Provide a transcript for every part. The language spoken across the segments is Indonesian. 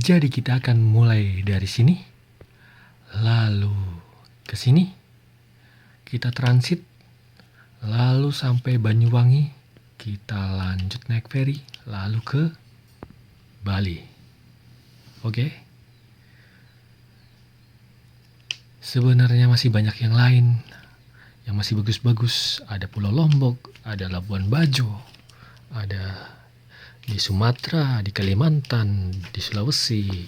Jadi kita akan mulai dari sini, lalu ke sini, kita transit, lalu sampai Banyuwangi, kita lanjut naik feri, lalu ke Bali. Oke? Sebenarnya masih banyak yang lain, yang masih bagus-bagus. Ada Pulau Lombok, ada Labuan Bajo, ada di Sumatera, di Kalimantan, di Sulawesi,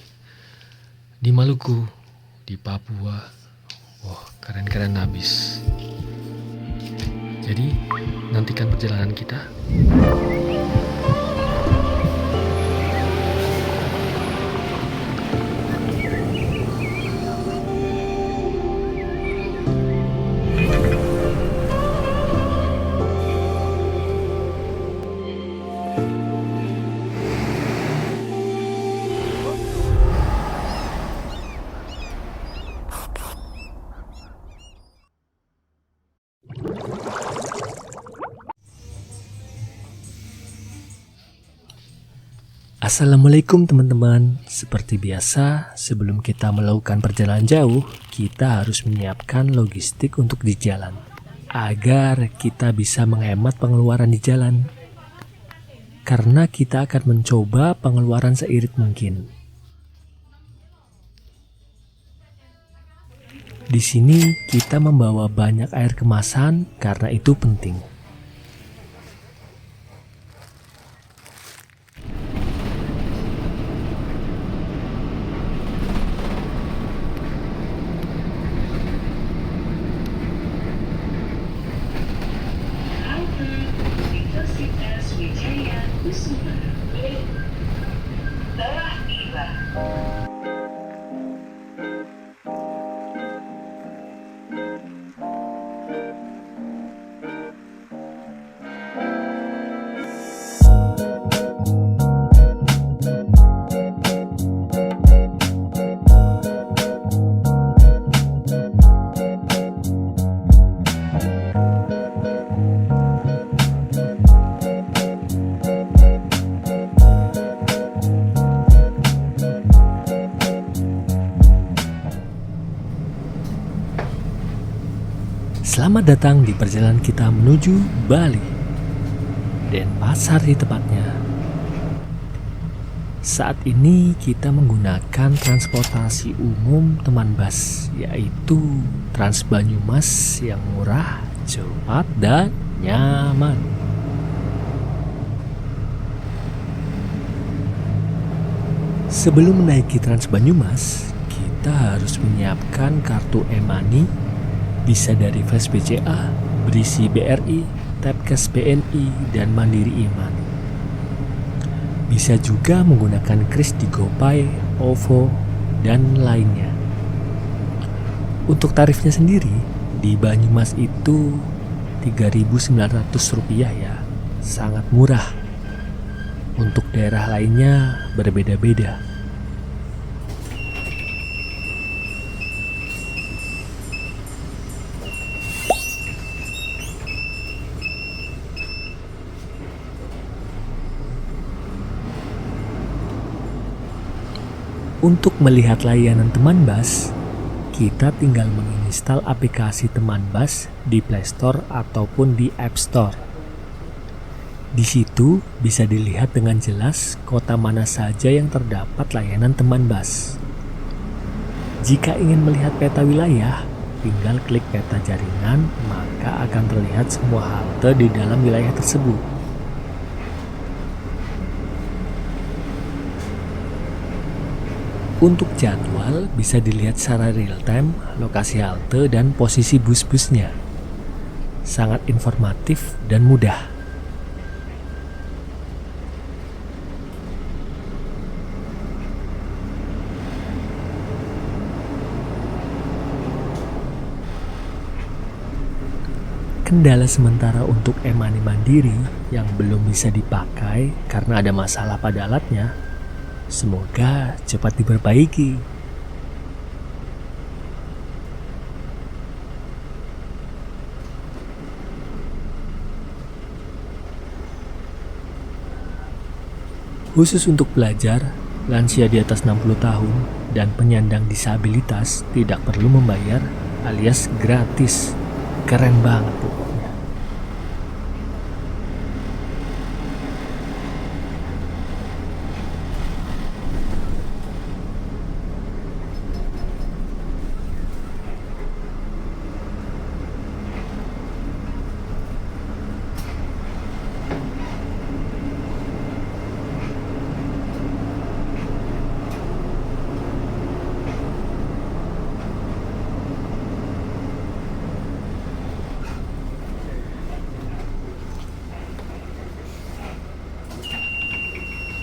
di Maluku, di Papua. Wah, keren-keren habis. Jadi, nantikan perjalanan kita. Assalamualaikum teman-teman. Seperti biasa, sebelum kita melakukan perjalanan jauh, kita harus menyiapkan logistik untuk di jalan agar kita bisa menghemat pengeluaran di jalan. Karena kita akan mencoba pengeluaran seirit mungkin. Di sini kita membawa banyak air kemasan karena itu penting. Selamat datang di perjalanan kita menuju Bali, Denpasar di tepatnya. Saat ini kita menggunakan transportasi umum teman bus, yaitu Trans Banyumas yang murah, cepat, dan nyaman. Sebelum menaiki Trans Banyumas, kita harus menyiapkan kartu e-money, bisa dari Flash BCA, berisi BRI, Tapcash BNI, dan Mandiri e-money. Bisa juga menggunakan kris di GoPay, OVO, dan lainnya. Untuk tarifnya sendiri, di Banyumas itu Rp3.900 ya, sangat murah. Untuk daerah lainnya berbeda-beda. Untuk melihat layanan teman bus, kita tinggal menginstal aplikasi teman bus di Play Store ataupun di App Store. Di situ bisa dilihat dengan jelas kota mana saja yang terdapat layanan teman bus. Jika ingin melihat peta wilayah, tinggal klik peta jaringan, maka akan terlihat semua halte di dalam wilayah tersebut. Untuk jadwal bisa dilihat secara real time, lokasi halte dan posisi bus-busnya. Sangat informatif dan mudah. Kendala sementara untuk e-money Mandiri yang belum bisa dipakai karena ada masalah pada alatnya. Semoga cepat diperbaiki. Khusus untuk pelajar, lansia di atas 60 tahun, dan penyandang disabilitas tidak perlu membayar alias gratis. Keren banget pokoknya.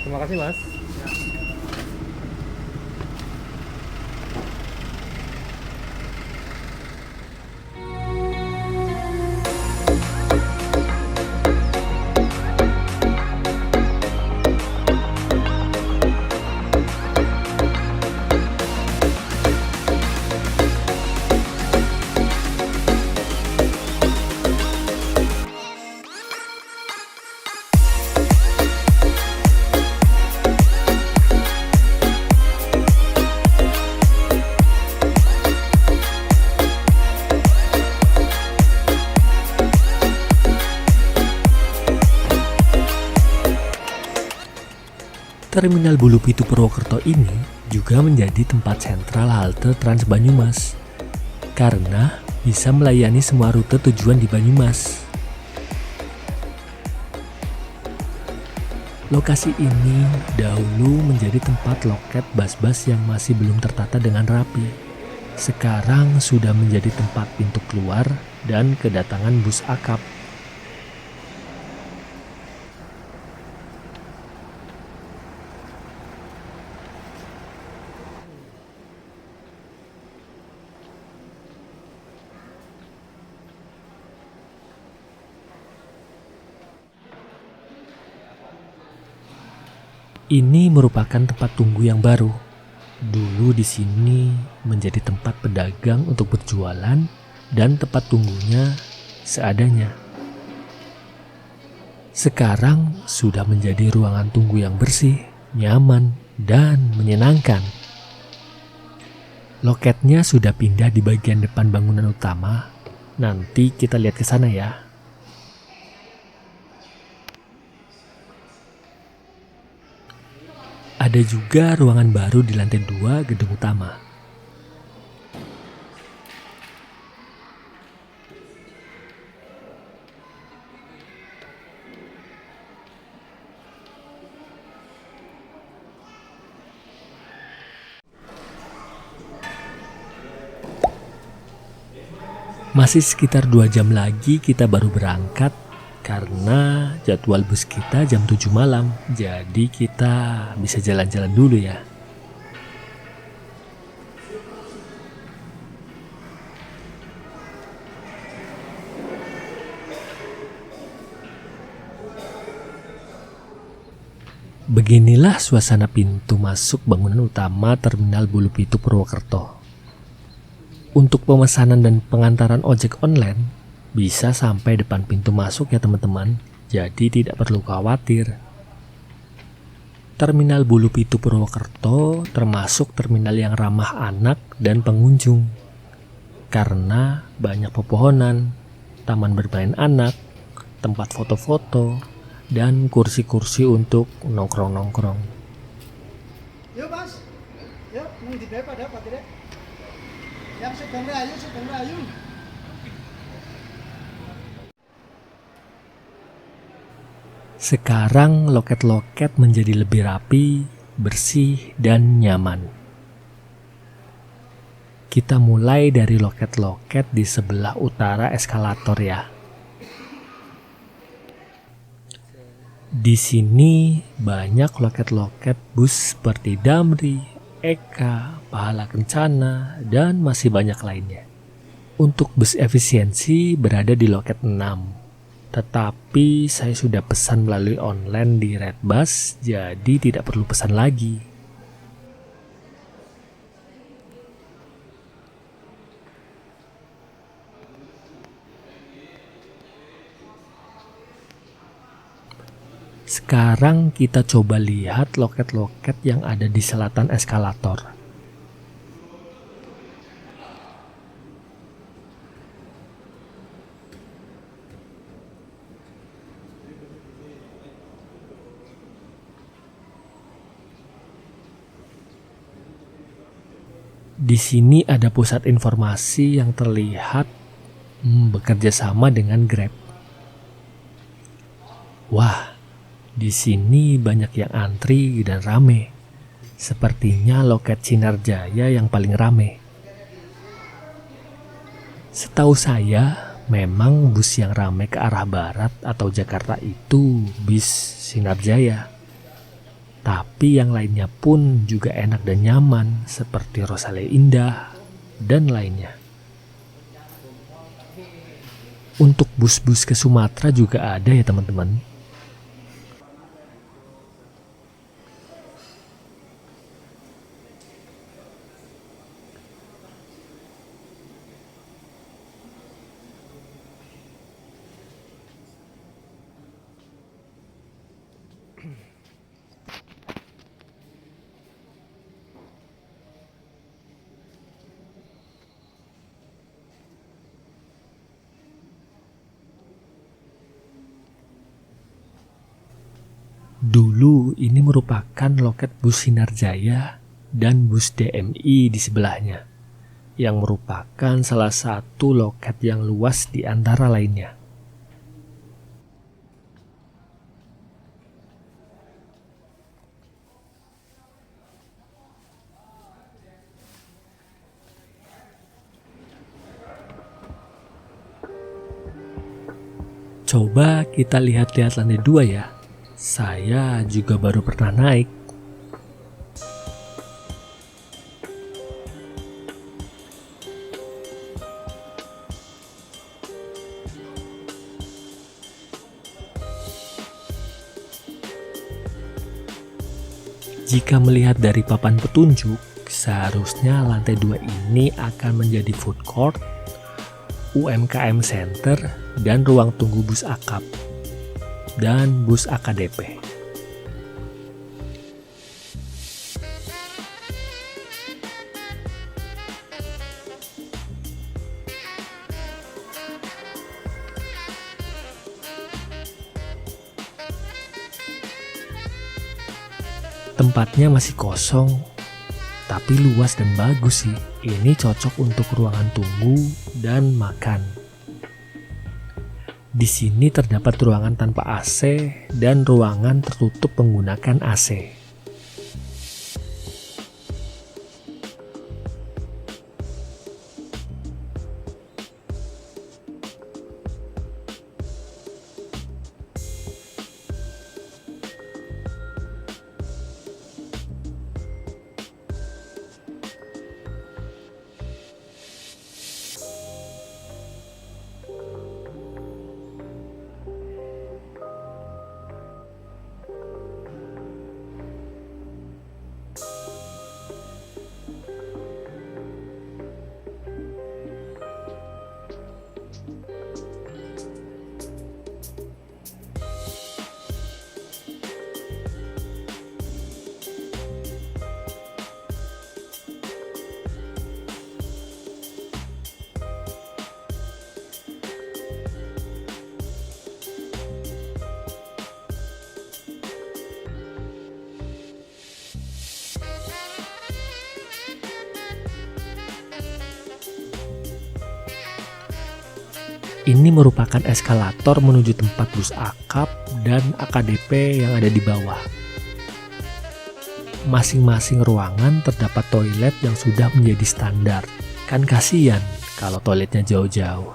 Terima kasih Mas. Terminal Bulu Pitu Purwokerto ini juga menjadi tempat sentral halte Trans Banyumas karena bisa melayani semua rute tujuan di Banyumas. Lokasi ini dahulu menjadi tempat loket bus-bus yang masih belum tertata dengan rapi. Sekarang sudah menjadi tempat pintu keluar dan kedatangan bus akap. Ini merupakan tempat tunggu yang baru. Dulu di sini menjadi tempat pedagang untuk berjualan dan tempat tunggunya seadanya. Sekarang sudah menjadi ruangan tunggu yang bersih, nyaman, dan menyenangkan. Loketnya sudah pindah di bagian depan bangunan utama. Nanti kita lihat ke sana ya. Ada juga ruangan baru di lantai 2 gedung utama. Masih sekitar 2 jam lagi kita baru berangkat karena jadwal bus kita jam 7 malam. Jadi kita bisa jalan-jalan dulu ya. Beginilah suasana pintu masuk bangunan utama Terminal Bulu Pitu Purwokerto. Untuk pemesanan dan pengantaran ojek online bisa sampai depan pintu masuk ya teman-teman, jadi tidak perlu khawatir. Terminal Bulu Pitu Purwokerto termasuk terminal yang ramah anak dan pengunjung karena banyak pepohonan, taman bermain anak, tempat foto-foto, dan kursi-kursi untuk nongkrong-nongkrong. Yuk mas, yuk nung di pada apa tidak? Yang sedang rayu. Sekarang loket-loket menjadi lebih rapi, bersih, dan nyaman. Kita mulai dari loket-loket di sebelah utara eskalator ya. Di sini banyak loket-loket bus seperti Damri, Eka, Pahala Kencana, dan masih banyak lainnya. Untuk bus efisiensi berada di loket 6. Tetapi saya sudah pesan melalui online di Redbus, jadi tidak perlu pesan lagi. Sekarang kita coba lihat loket-loket yang ada di selatan eskalator. Di sini ada pusat informasi yang terlihat bekerja sama dengan Grab. Wah, di sini banyak yang antri dan rame. Sepertinya loket Sinar Jaya yang paling rame. Setahu saya, memang bus yang rame ke arah barat atau Jakarta itu bis Sinar Jaya. Tapi yang lainnya pun juga enak dan nyaman, seperti Rosale Indah dan lainnya. Untuk bus-bus ke Sumatera juga ada ya teman-teman. Dulu ini merupakan loket bus Sinar Jaya dan bus DMI di sebelahnya, yang merupakan salah satu loket yang luas di antara lainnya. Coba kita lihat-lihat lantai 2 ya. Saya juga baru pernah naik. Jika melihat dari papan petunjuk, seharusnya lantai 2 ini akan menjadi food court, UMKM Center, dan ruang tunggu bus akap dan bus AKDP. Tempatnya masih kosong, tapi luas dan bagus sih. Ini cocok untuk ruangan tunggu dan makan. Di sini terdapat ruangan tanpa AC dan ruangan tertutup menggunakan AC. Ini merupakan eskalator menuju tempat bus akap dan AKDP yang ada di bawah. Masing-masing ruangan terdapat toilet yang sudah menjadi standar. Kan kasihan kalau toiletnya jauh-jauh.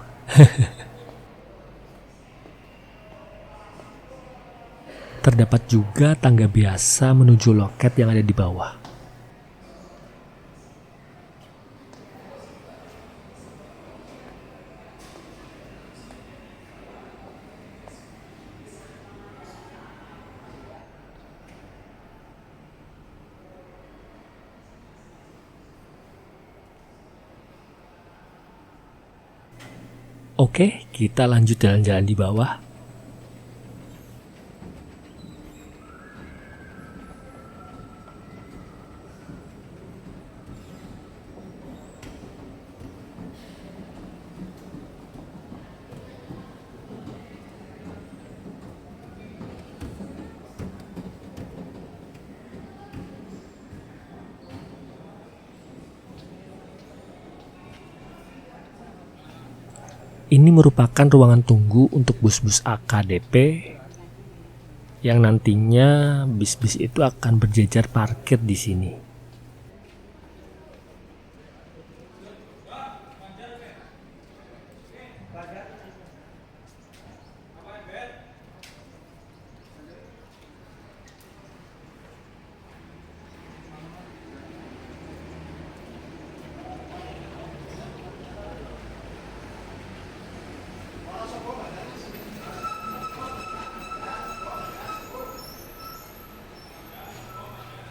Terdapat juga tangga biasa menuju loket yang ada di bawah. Oke, kita lanjut jalan-jalan di bawah. Ini merupakan ruangan tunggu untuk bus-bus AKDP yang nantinya bis-bis itu akan berjejer parkir di sini.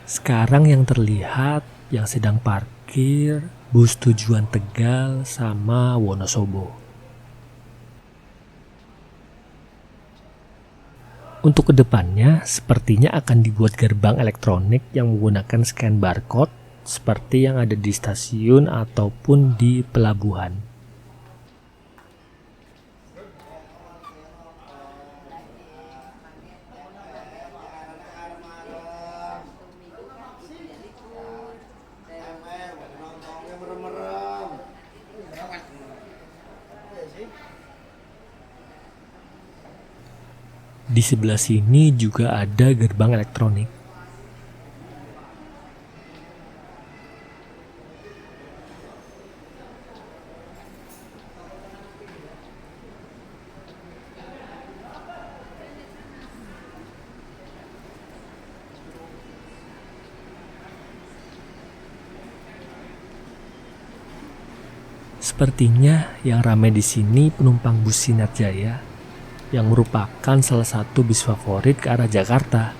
Sekarang yang terlihat yang sedang parkir bus tujuan Tegal sama Wonosobo. Untuk kedepannya sepertinya akan dibuat gerbang elektronik yang menggunakan scan barcode seperti yang ada di stasiun ataupun di pelabuhan. Di sebelah sini juga ada gerbang elektronik. Sepertinya yang ramai di sini penumpang bus Sinar Jaya yang merupakan salah satu bis favorit ke arah Jakarta.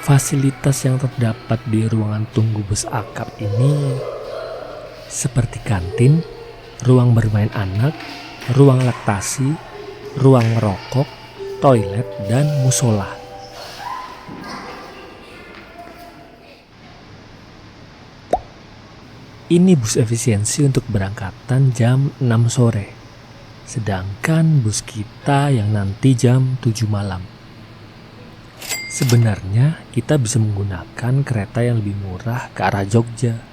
Fasilitas yang terdapat di ruangan tunggu bus akap ini seperti kantin, ruang bermain anak, ruang laktasi, ruang merokok, toilet, dan musola. Ini bus efisiensi untuk berangkatan jam 6 sore, sedangkan bus kita yang nanti jam 7 malam. Sebenarnya kita bisa menggunakan kereta yang lebih murah ke arah Jogja,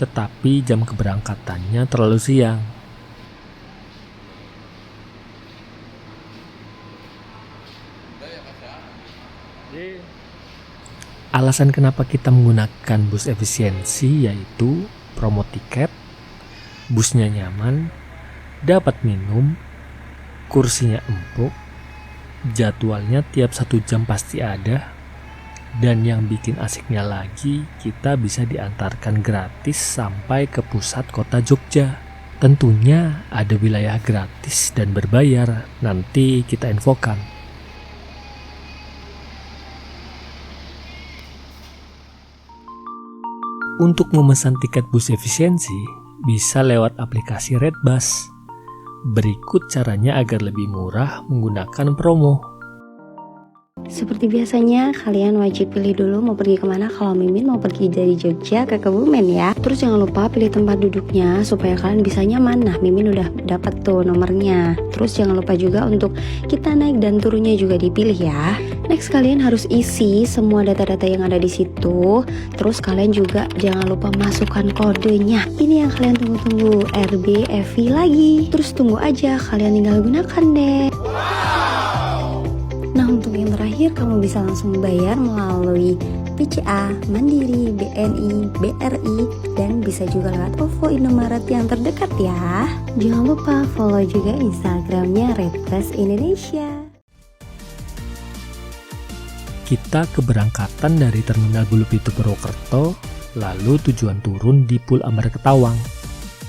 tetapi jam keberangkatannya terlalu siang. Alasan kenapa kita menggunakan bus efisiensi yaitu promo tiket, busnya nyaman, dapat minum, kursinya empuk, jadwalnya tiap 1 jam pasti ada, dan yang bikin asiknya lagi, kita bisa diantarkan gratis sampai ke pusat kota Jogja. Tentunya ada wilayah gratis dan berbayar, nanti kita infokan. Untuk memesan tiket bus efisiensi, bisa lewat aplikasi Redbus. Berikut caranya agar lebih murah menggunakan promo. Seperti biasanya, kalian wajib pilih dulu mau pergi kemana kalau Mimin mau pergi dari Jogja ke Kebumen ya. Terus jangan lupa pilih tempat duduknya supaya kalian bisa nyaman. Nah, Mimin udah dapat tuh nomornya. Terus jangan lupa juga untuk kita naik dan turunnya juga dipilih ya. Next, kalian harus isi semua data-data yang ada di situ. Terus kalian juga jangan lupa masukkan kodenya. Ini yang kalian tunggu-tunggu, RBFI lagi. Terus tunggu aja, kalian tinggal gunakan deh. Nah, untuk yang terakhir kamu bisa langsung bayar melalui BCA, Mandiri, BNI, BRI, dan bisa juga lewat OVO Indomaret yang terdekat ya. Jangan lupa follow juga Instagramnya Redbus Indonesia. Kita keberangkatan dari Terminal Bulupitu Purwokerto, lalu tujuan turun di Pul Ambar Ketawang,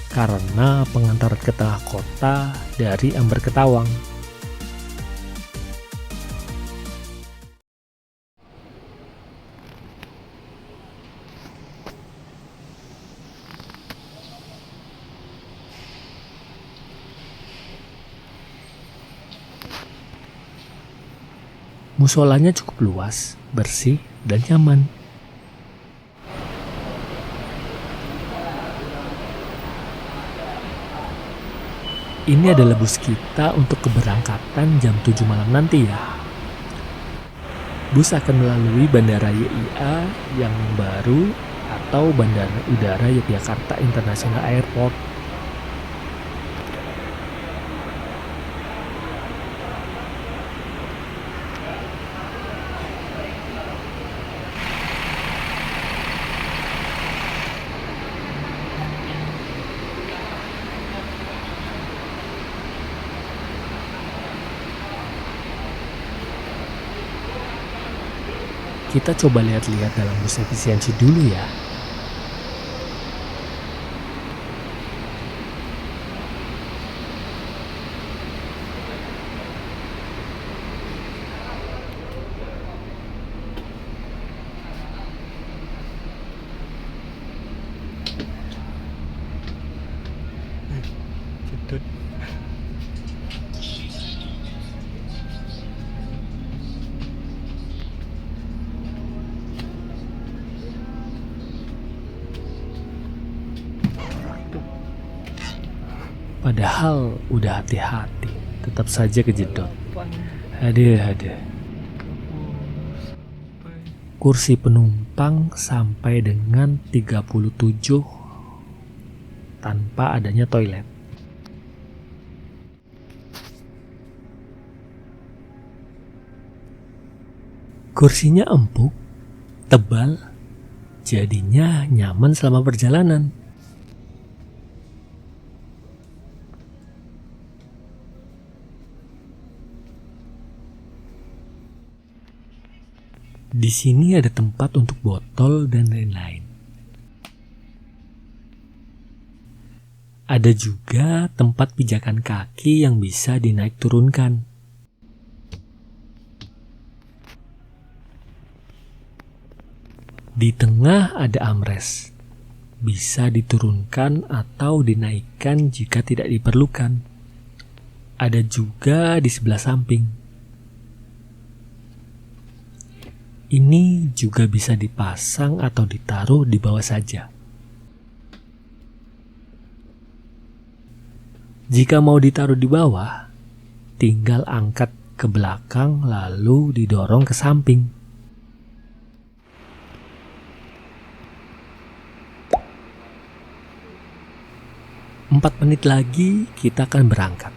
karena pengantaran ke tengah kota dari Ambar Ketawang. Musolanya cukup luas, bersih, dan nyaman. Ini adalah bus kita untuk keberangkatan jam 7 malam nanti ya. Bus akan melalui Bandara YIA yang baru atau Bandara Udara Yogyakarta International Airport. Kita coba lihat-lihat dalam bus efisiensi dulu ya. Padahal udah hati-hati, tetap saja kejedot. Ada. Kursi penumpang sampai dengan 37 tanpa adanya toilet. Kursinya empuk, tebal, jadinya nyaman selama perjalanan. Di sini ada tempat untuk botol dan lain-lain. Ada juga tempat pijakan kaki yang bisa dinaik turunkan. Di tengah ada armrest. Bisa diturunkan atau dinaikkan jika tidak diperlukan. Ada juga di sebelah samping. Ini juga bisa dipasang atau ditaruh di bawah saja. Jika mau ditaruh di bawah, tinggal angkat ke belakang lalu didorong ke samping. Empat menit lagi kita akan berangkat.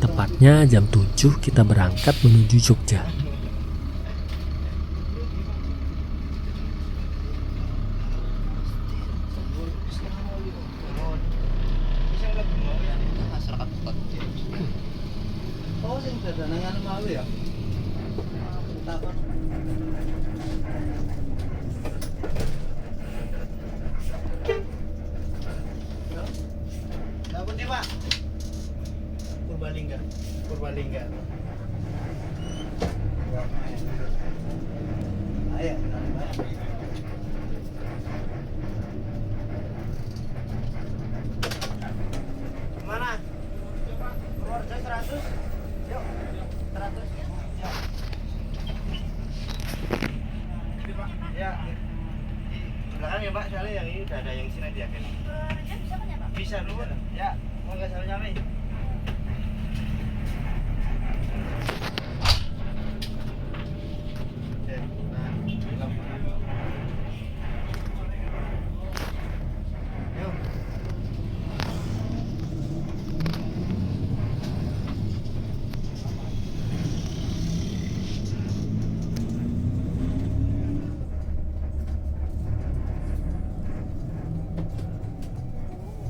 Tepatnya jam 7 kita berangkat menuju Jogja. Oh, sing dadangan mau ya. Takon. Dapat nih, Pak. Purbalingga. Ayo, mana? Purworejo 100. Yuk. 100. Ya. Ya. Di belakang ya, Pak. Soalnya yang ini udah ada yang sini dia kan. Bisa kan ya, Pak? Bisa dulu. Ya, mau enggak salah nyampe.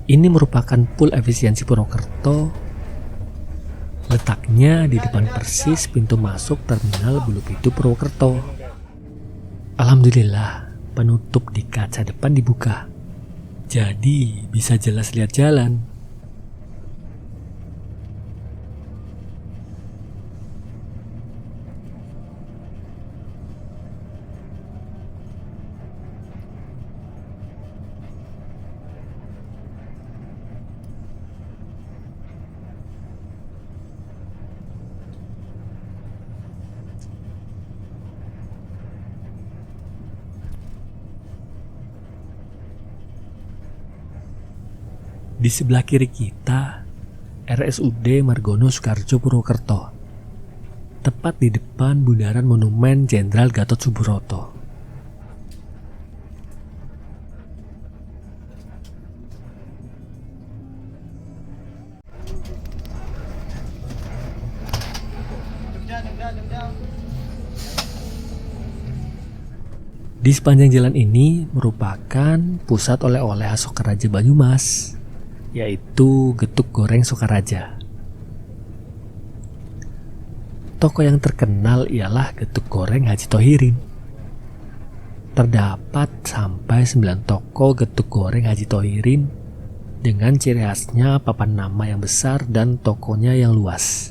Ini merupakan pool efisiensi Purwokerto. Letaknya di depan persis pintu masuk terminal Bulupitu Purwokerto. Alhamdulillah, penutup di kaca depan dibuka. Jadi bisa jelas lihat jalan. Di sebelah kiri kita, RSUD Margono Soekarjo Purwokerto, tepat di depan bundaran Monumen Jenderal Gatot Subroto. Di sepanjang jalan ini merupakan pusat oleh-oleh khas Sokaraja Banyumas, yaitu getuk goreng Sokaraja. Toko yang terkenal ialah getuk goreng Haji Tohirin. Terdapat sampai 9 toko getuk goreng Haji Tohirin dengan ciri khasnya papan nama yang besar dan tokonya yang luas.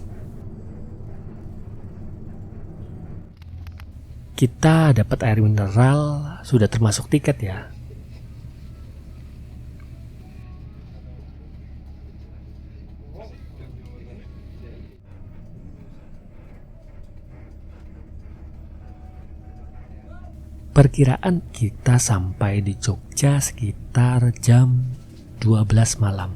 Kita dapat air mineral, sudah termasuk tiket ya. Perkiraan kita sampai di Jogja sekitar jam 12 malam.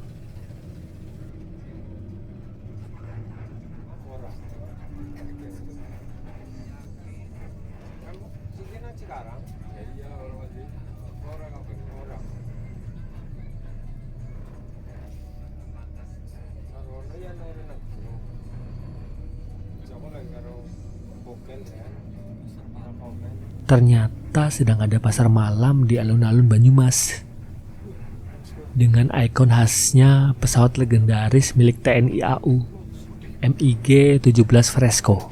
Ternyata sedang ada pasar malam di alun-alun Banyumas dengan ikon khasnya pesawat legendaris milik TNI AU MiG-17 Fresco.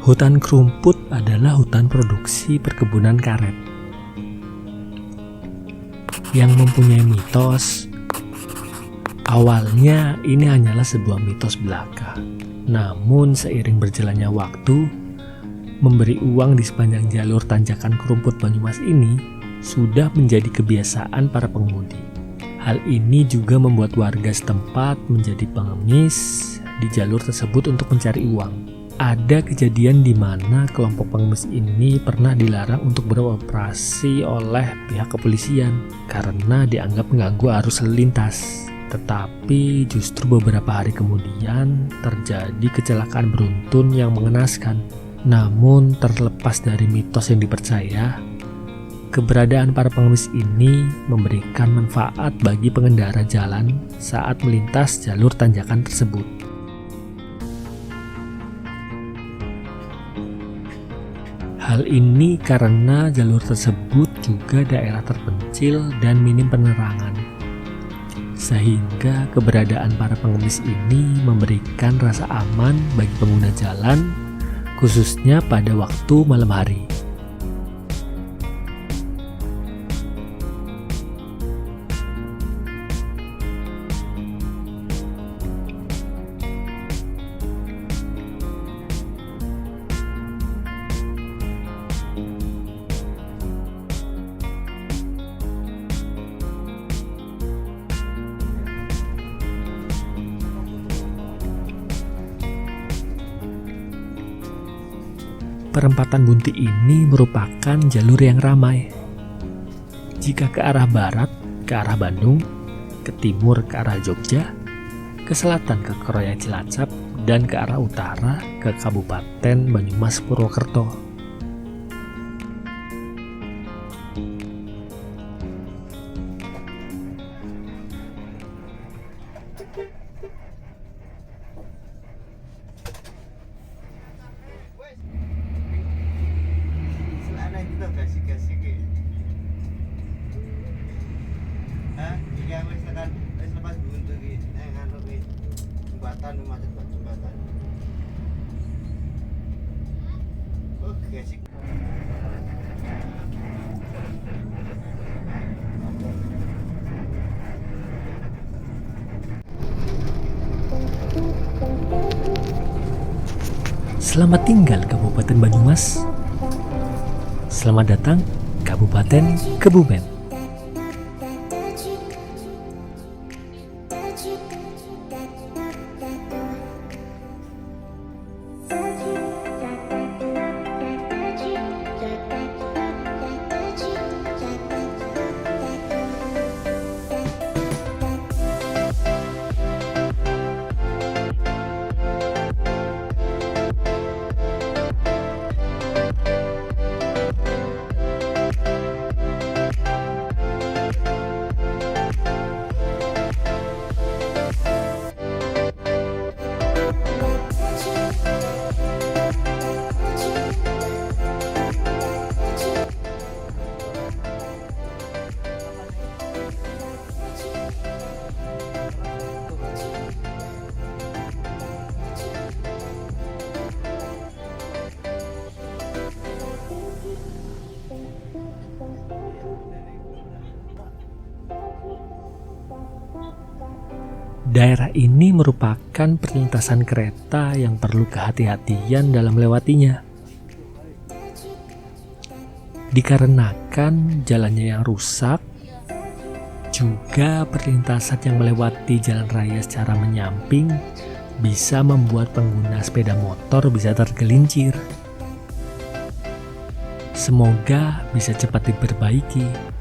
Hutan Krumput adalah hutan produksi perkebunan karet yang mempunyai mitos. Awalnya ini hanyalah sebuah mitos belaka. Namun seiring berjalannya waktu, memberi uang di sepanjang jalur tanjakan Krumput Banyumas ini sudah menjadi kebiasaan para pengemudi. Hal ini juga membuat warga setempat menjadi pengemis di jalur tersebut untuk mencari uang. Ada kejadian di mana kelompok pengemis ini pernah dilarang untuk beroperasi oleh pihak kepolisian karena dianggap mengganggu arus lalu lintas. Tetapi justru beberapa hari kemudian terjadi kecelakaan beruntun yang mengenaskan. Namun terlepas dari mitos yang dipercaya, keberadaan para pengemis ini memberikan manfaat bagi pengendara jalan saat melintas jalur tanjakan tersebut. Hal ini karena jalur tersebut juga daerah terpencil dan minim penerangan. Sehingga keberadaan para pengemis ini memberikan rasa aman bagi pengguna jalan, khususnya pada waktu malam hari. Perempatan Bunti ini merupakan jalur yang ramai. Jika ke arah barat, ke arah Bandung, ke timur ke arah Jogja, ke selatan ke Kroya Cilacap, dan ke arah utara ke Kabupaten Banyumas Purwokerto. Selamat tinggal Kabupaten Banyumas. Selamat datang Kabupaten Kebumen. Daerah ini merupakan perlintasan kereta yang perlu kehati-hatian dalam melewatinya. Dikarenakan jalannya yang rusak, juga perlintasan yang melewati jalan raya secara menyamping bisa membuat pengguna sepeda motor bisa tergelincir. Semoga bisa cepat diperbaiki.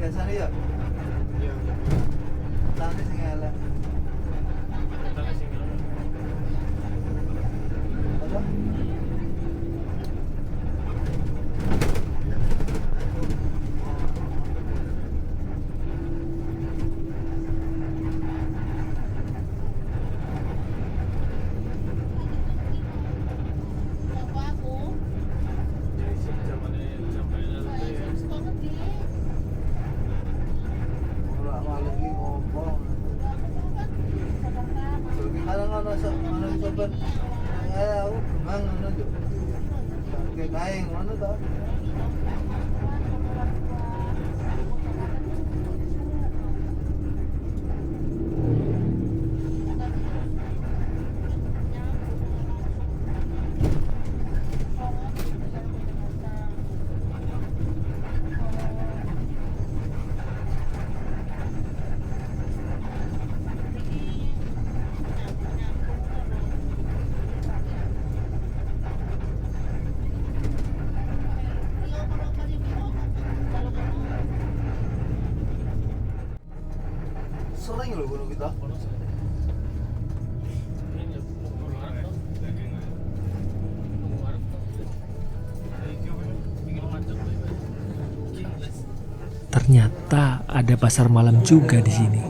Biasanya ya? Iya. Tangnya sing elek. Tangnya sing elek. Apa? Sering loh gunung kita. Ternyata ada pasar malam juga di sini.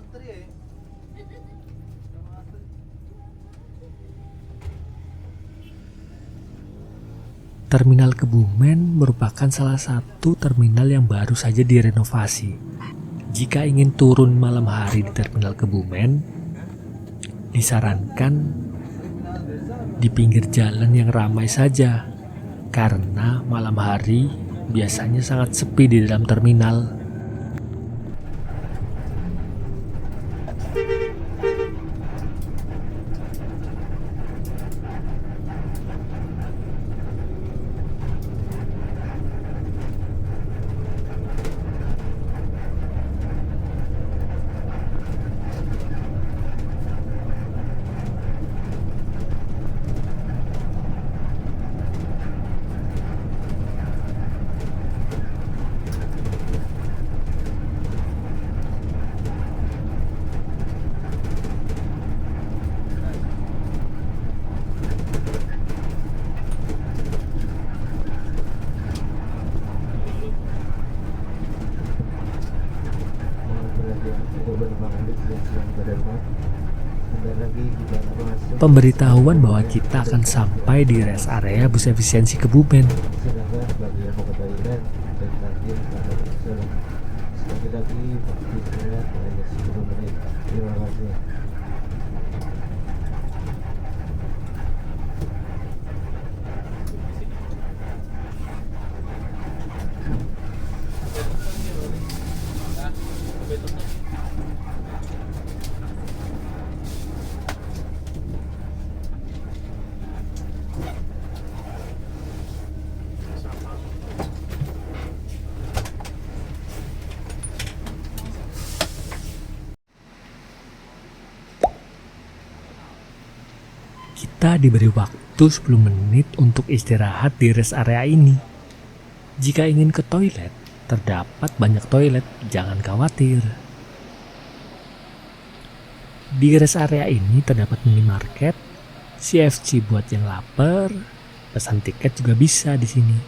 ngantri ya. Terminal Kebumen merupakan salah satu terminal yang baru saja direnovasi. Jika ingin turun malam hari di Terminal Kebumen, disarankan di pinggir jalan yang ramai saja, karena malam hari biasanya sangat sepi di dalam terminal. Pemberitahuan bahwa kita akan sampai di rest area bus efisiensi Kebumen. Kita diberi waktu 10 menit untuk istirahat di rest area ini. Jika ingin ke toilet, terdapat banyak toilet, jangan khawatir. Di rest area ini terdapat minimarket, CFC buat yang lapar, pesan tiket juga bisa di sini.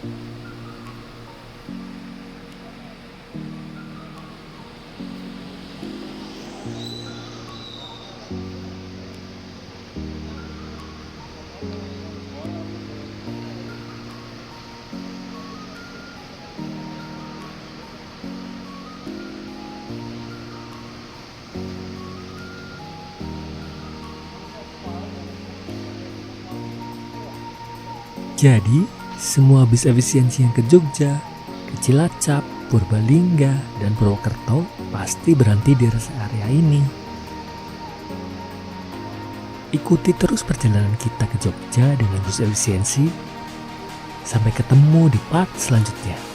Jadi, semua bis efisiensi yang ke Jogja, ke Cilacap, Purbalingga, dan Purwokerto pasti berhenti di rest area ini. Ikuti terus perjalanan kita ke Jogja dengan bus efisiensi. Sampai ketemu di part selanjutnya.